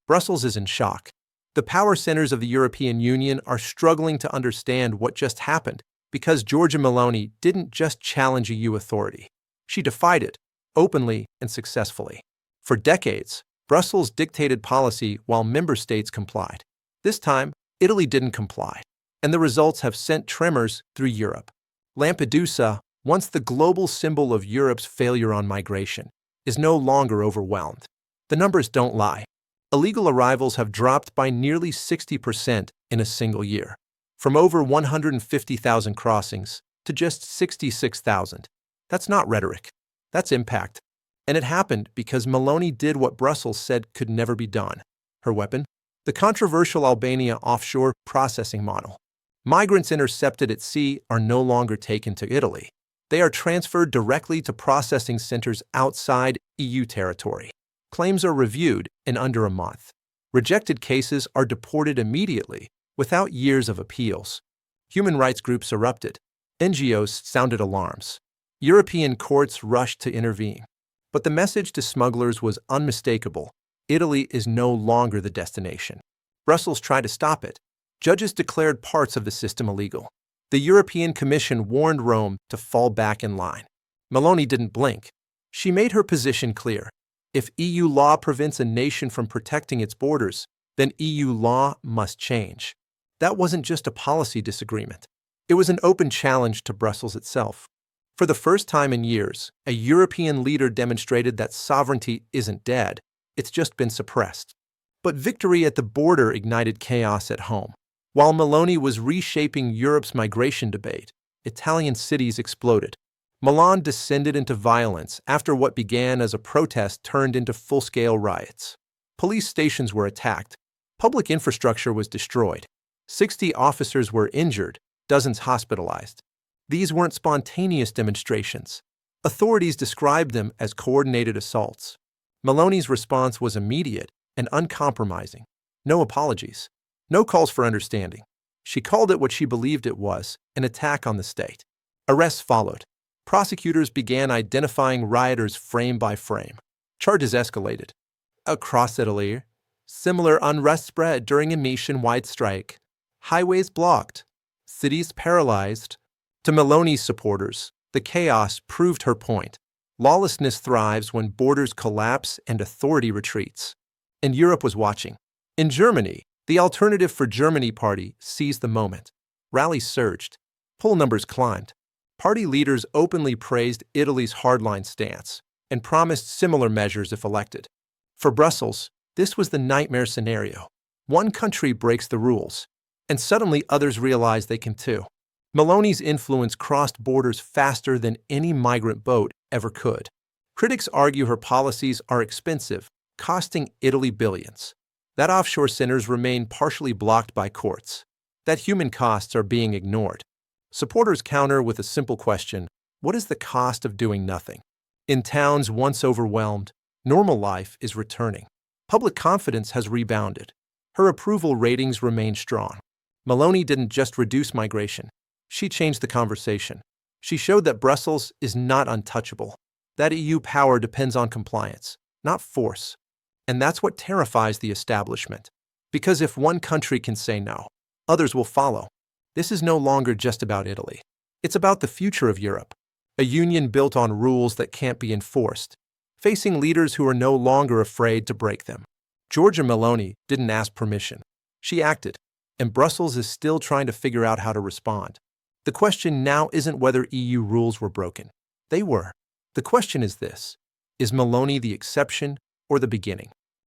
Brussels is in shock. The power centers of the European Union are struggling to understand what just happened because Giorgia Meloni didn't just challenge EU authority. She defied it, openly and successfully. For decades, Brussels dictated policy while member states complied. This time, Italy didn't comply, and the results have sent tremors through Europe. Lampedusa, once the global symbol of Europe's failure on migration, is no longer overwhelmed. The numbers don't lie. Illegal arrivals have dropped by nearly 60% in a single year, from over 150,000 crossings to just 66,000. That's not rhetoric. That's impact. And it happened because Meloni did what Brussels said could never be done. Her weapon? The controversial Albania offshore processing model. Migrants intercepted at sea are no longer taken to Italy. They are transferred directly to processing centers outside EU territory. Claims are reviewed in under a month. Rejected cases are deported immediately, without years of appeals. Human rights groups erupted. NGOs sounded alarms. European courts rushed to intervene. But the message to smugglers was unmistakable. Italy is no longer the destination. Brussels tried to stop it. Judges declared parts of the system illegal. The European Commission warned Rome to fall back in line. Meloni didn't blink. She made her position clear. If EU law prevents a nation from protecting its borders, then EU law must change. That wasn't just a policy disagreement. It was an open challenge to Brussels itself. For the first time in years, a European leader demonstrated that sovereignty isn't dead, it's just been suppressed. But victory at the border ignited chaos at home. While Meloni was reshaping Europe's migration debate, Italian cities exploded. Milan descended into violence after what began as a protest turned into full-scale riots. Police stations were attacked. Public infrastructure was destroyed. 60 officers were injured, dozens hospitalized. These weren't spontaneous demonstrations. Authorities described them as coordinated assaults. Meloni's response was immediate and uncompromising. No apologies. No calls for understanding. She called it what she believed it was, an attack on the state. Arrests followed. Prosecutors began identifying rioters frame by frame. Charges escalated. Across Italy, similar unrest spread during a nationwide strike. Highways blocked. Cities paralyzed. To Meloni's supporters, the chaos proved her point. Lawlessness thrives when borders collapse and authority retreats. And Europe was watching. In Germany, the Alternative for Germany party seized the moment. Rallies surged. Poll numbers climbed. Party leaders openly praised Italy's hardline stance and promised similar measures if elected. For Brussels, this was the nightmare scenario. One country breaks the rules, and suddenly others realize they can too. Meloni's influence crossed borders faster than any migrant boat ever could. Critics argue her policies are expensive, costing Italy billions. That offshore centers remain partially blocked by courts. That human costs are being ignored. Supporters counter with a simple question: what is the cost of doing nothing? In towns once overwhelmed, normal life is returning. Public confidence has rebounded. Her approval ratings remain strong. Meloni didn't just reduce migration. She changed the conversation. She showed that Brussels is not untouchable. That EU power depends on compliance, not force. And that's what terrifies the establishment. Because if one country can say no, others will follow. This is no longer just about Italy. It's about the future of Europe, a union built on rules that can't be enforced, facing leaders who are no longer afraid to break them. Giorgia Meloni didn't ask permission. She acted, and Brussels is still trying to figure out how to respond. The question now isn't whether EU rules were broken. They were. The question is this: is Meloni the exception or the beginning?